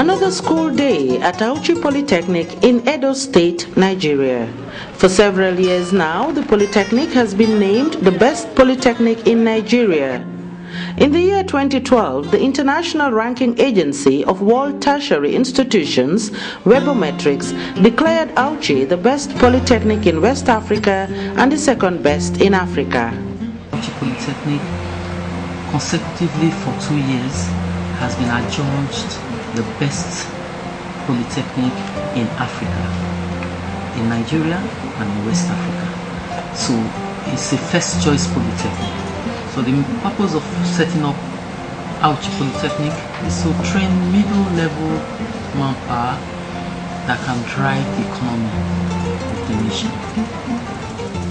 Another school day at Auchi Polytechnic in Edo State, Nigeria. For several years now, the Polytechnic has been named the best polytechnic in Nigeria. In the year 2012, the International Ranking Agency of World Tertiary Institutions, Webometrics, declared Auchi the best polytechnic in West Africa and the second best in Africa. Auchi Polytechnic consecutively for 2 years has been adjudged the best polytechnic in Africa, in Nigeria and in West Africa. So it's a first choice polytechnic. So the purpose of setting up Auchi Polytechnic is to train middle level manpower that can drive the economy of the nation.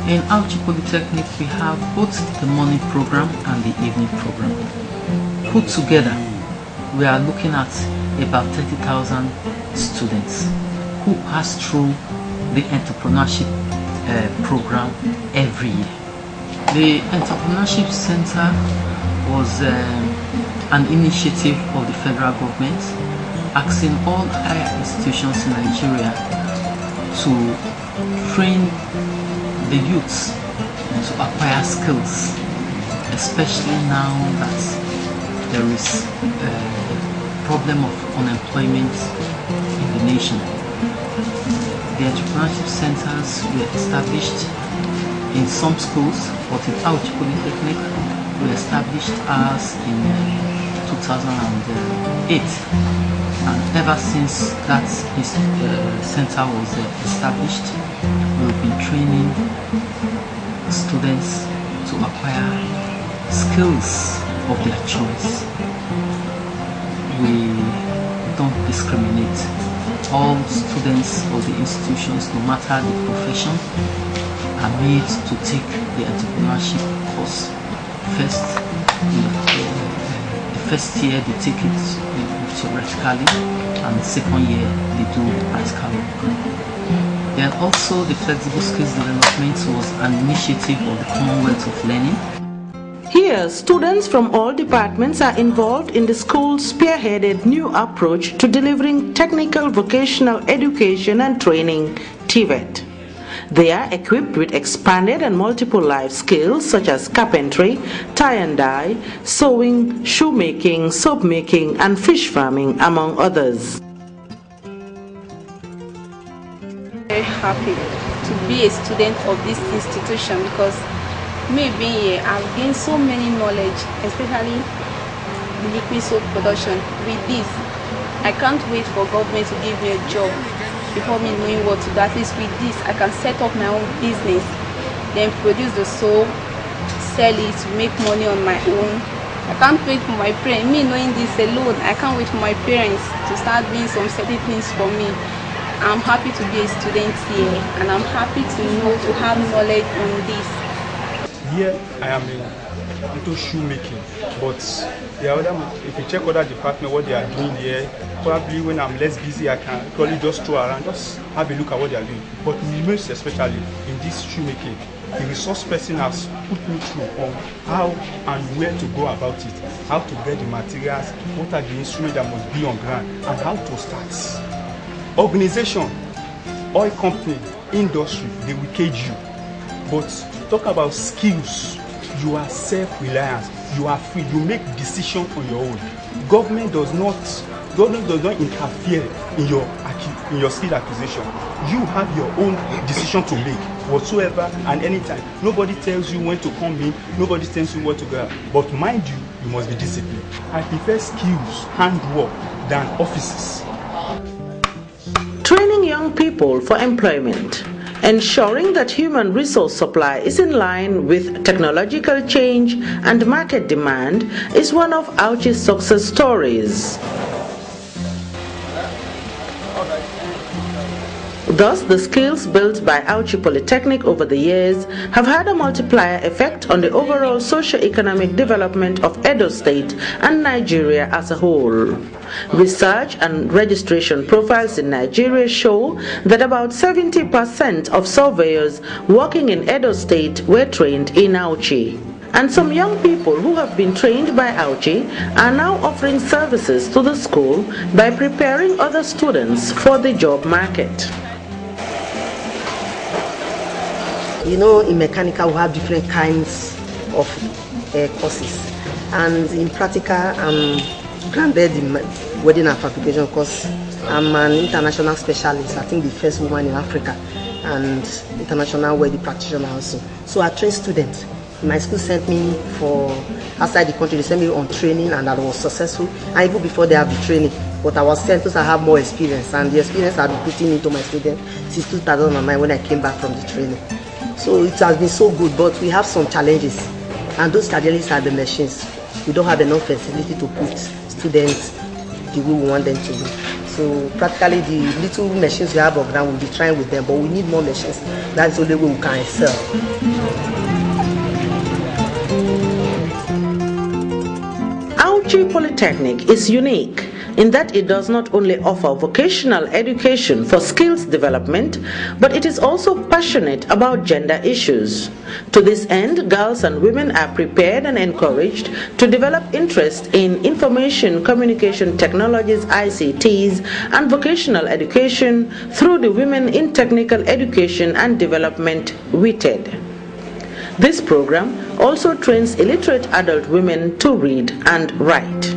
In Auchi Polytechnic we have both the morning program and the evening program. Put together, we are looking at about 30,000 students who pass through the entrepreneurship program every year. The Entrepreneurship Center was an initiative of the federal government asking all higher institutions in Nigeria to train the youths to acquire skills, especially now that there is a problem of unemployment in the nation. The entrepreneurship centers were established in some schools, but in Auchi Polytechnic we established ours in 2008, and ever since that center was established, we've been training students to acquire skills of their choice. We don't discriminate. All students of the institutions, no matter the profession, are made to take the entrepreneurship course first. The first year they take it theoretically, and the second year they do practical work. Then also the flexible skills development was an initiative of the Commonwealth of Learning. Here, students from all departments are involved in the school's spearheaded new approach to delivering technical vocational education and training, TVET. They are equipped with expanded and multiple life skills such as carpentry, tie and dye, sewing, shoemaking, soap making, and fish farming, among others. Very happy to be a student of this institution because me being here, I've gained so many knowledge, especially the liquid soap production. With this, I can't wait for government to give me a job before me knowing what to do. At least with this, I can set up my own business, then produce the soap, sell it, make money on my own. I can't wait for my parents. Me knowing this alone, I can't wait for my parents to start doing some certain things for me. I'm happy to be a student here, and I'm happy to have knowledge on this. Here I am into shoemaking, but if you check other departments, what they are doing here, probably when I'm less busy, I can probably just throw around, just have a look at what they are doing. But most especially in this shoemaking, the resource person has put me through on how and where to go about it, how to get the materials, what are the instruments that must be on ground, and how to start. Organization, oil company, industry, they will cage you. But talk about skills, you are self-reliant, you are free, you make decisions on your own. Government does not interfere in your skill acquisition. You have your own decision to make whatsoever and anytime. Nobody tells you when to come in, nobody tells you what to go. But mind you, you must be disciplined. I prefer skills, handwork than offices. Training young people for employment. Ensuring that human resource supply is in line with technological change and market demand is one of Auchi's success stories. Thus, the skills built by Auchi Polytechnic over the years have had a multiplier effect on the overall socio-economic development of Edo State and Nigeria as a whole. Research and registration profiles in Nigeria show that about 70% of surveyors working in Edo State were trained in Auchi. and some young people who have been trained by Auchi are now offering services to the school by preparing other students for the job market. You know, in mechanical we have different kinds of courses, and in practical I'm granted in wedding and fabrication course. I'm an international specialist, I think the first woman in Africa, and international wedding practitioner also. So I train students. My school sent me for outside the country, they sent me on training, and I was successful. And even before they have the training, but I was sent because I have more experience, and the experience I've been putting into my students since 2009 when I came back from the training. So it has been so good, but we have some challenges, and those challenges are the machines. We don't have enough facility to put students the way we want them to do. So practically the little machines we have on ground, we'll be trying with them, but we need more machines. That's the only way we can excel. Auchi Polytechnic is unique in that it does not only offer vocational education for skills development, but it is also passionate about gender issues. To this end, girls and women are prepared and encouraged to develop interest in information communication technologies, ICTs, and vocational education through the Women in Technical Education and Development WITED. This program also trains illiterate adult women to read and write.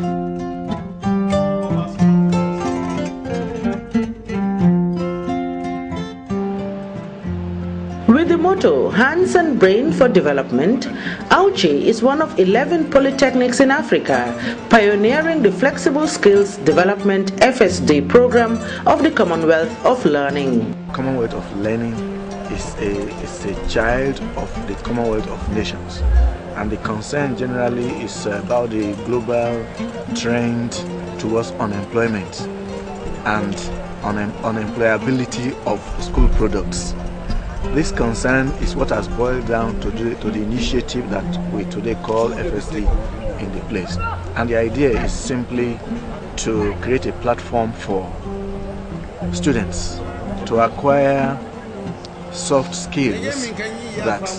With the motto, Hands and Brain for Development, Auchi is one of 11 polytechnics in Africa, pioneering the Flexible Skills Development FSD program of the Commonwealth of Learning. Commonwealth of Learning is a child of the Commonwealth of Nations, and the concern generally is about the global trend towards unemployment and unemployability of school products. This concern is what has boiled down to the initiative that we today call FSD in the place. And the idea is simply to create a platform for students to acquire soft skills that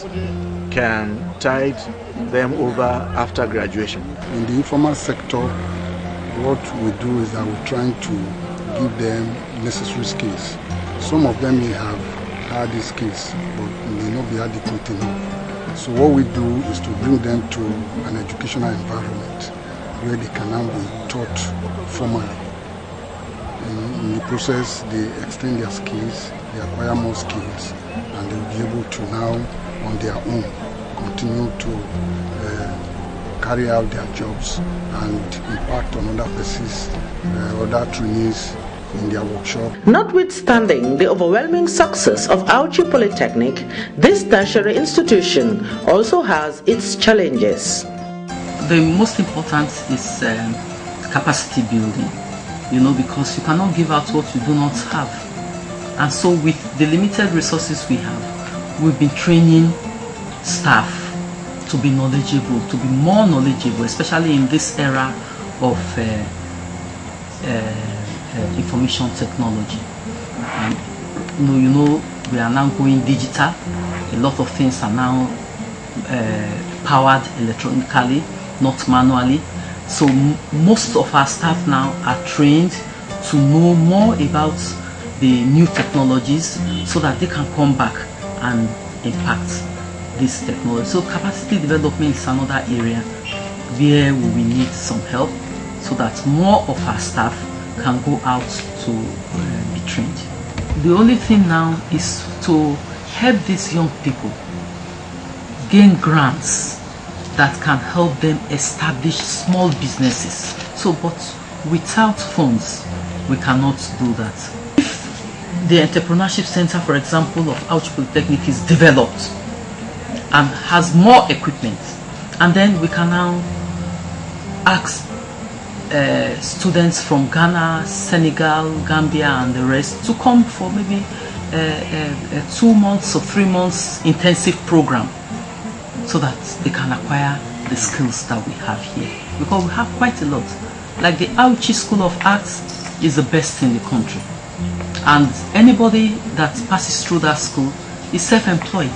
can tide them over after graduation. In the informal sector, what we do is that we're trying to give them necessary skills. Some of them may have had these skills, but may not be adequate enough. So what we do is to bring them to an educational environment where they can now be taught formally. In the process, they extend their skills, they acquire more skills, and they'll be able to now, on their own, continue to carry out their jobs and impact on other persons, other trainees in their workshop. Notwithstanding the overwhelming success of Auchi Polytechnic, this tertiary institution also has its challenges. The most important is capacity building, because you cannot give out what you do not have. And so with the limited resources we have, we've been training staff to be knowledgeable, to be more knowledgeable, especially in this era of information technology. We are now going digital. A lot of things are now powered electronically, not manually. So most of our staff now are trained to know more about the new technologies so that they can come back and impact this technology. So capacity development is another area where we need some help so that more of our staff can go out to be trained. The only thing now is to help these young people gain grants that can help them establish small businesses. So, but without funds, we cannot do that. If the Entrepreneurship Center, for example, of Auchi Polytechnic is developed and has more equipment, and then we can now ask students from Ghana, Senegal, Gambia and the rest to come for maybe a 2 months or 3 months intensive program so that they can acquire the skills that we have here, because we have quite a lot. Like the Auchi School of Arts is the best in the country, and anybody that passes through that school is self-employed.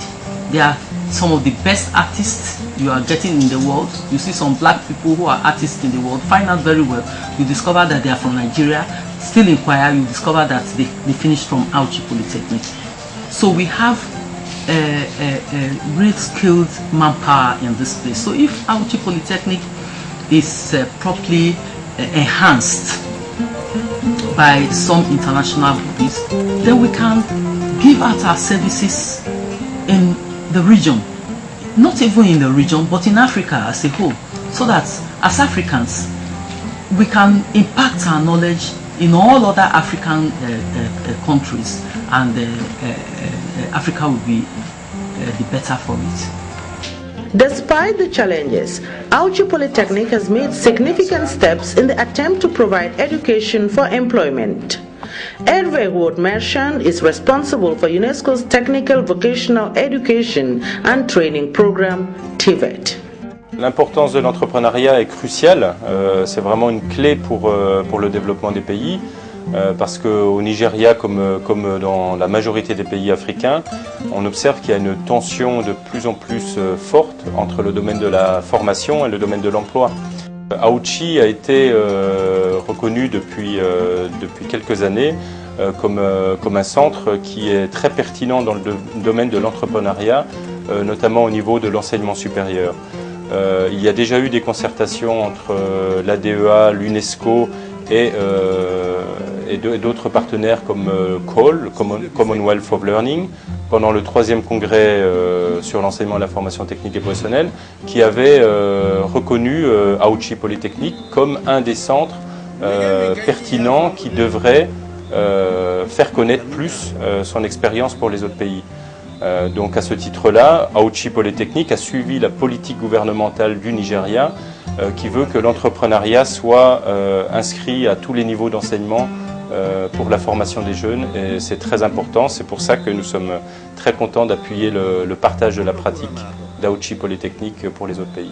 They are some of the best artists you are getting in the world, you see some black people who are artists in the world, find out very well, you discover that they are from Nigeria, still inquire, you discover that they finished from Auchi Polytechnic. So we have a great skilled manpower in this place. So if Auchi Polytechnic is properly enhanced by some international bodies, then we can give out our services in the region, not even in the region, but in Africa as a whole, so that as Africans we can impact our knowledge in all other African countries, and Africa will be the better for it. Despite the challenges, Auchi Polytechnic has made significant steps in the attempt to provide education for employment. Hervé Wood-Merchant is responsible for UNESCO's Technical Vocational Education and Training Program, TVET. L'importance de l'entrepreneuriat est cruciale, c'est vraiment une clé pour le développement des pays, parce qu'au Nigeria, comme dans la majorité des pays africains, on observe qu'il y a une tension de plus en plus forte entre le domaine de la formation et le domaine de l'emploi. Auchi a été reconnu depuis quelques années comme un centre qui est très pertinent dans le domaine de l'entrepreneuriat, notamment au niveau de l'enseignement supérieur. Il y a déjà eu des concertations entre l'ADEA, l'UNESCO et d'autres partenaires comme COL, Commonwealth of Learning, pendant le 3e congrès sur l'enseignement et la formation technique et professionnelle, qui avait reconnu Auchi Polytechnic comme un des centres pertinents qui devrait faire connaître plus son expérience pour les autres pays. Donc à ce titre-là, Auchi Polytechnic a suivi la politique gouvernementale du Nigeria qui veut que l'entrepreneuriat soit inscrit à tous les niveaux d'enseignement pour la formation des jeunes, et c'est très important. C'est pour ça que nous sommes très contents d'appuyer le partage de la pratique d'Auchi Polytechnic pour les autres pays.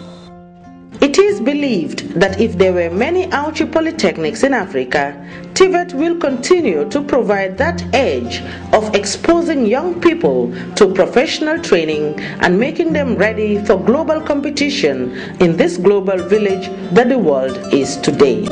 It is believed that if there were many Auchi Polytechnics in Africa, TVET will continue to provide that edge of exposing young people to professional training and making them ready for global competition in this global village that the world is today.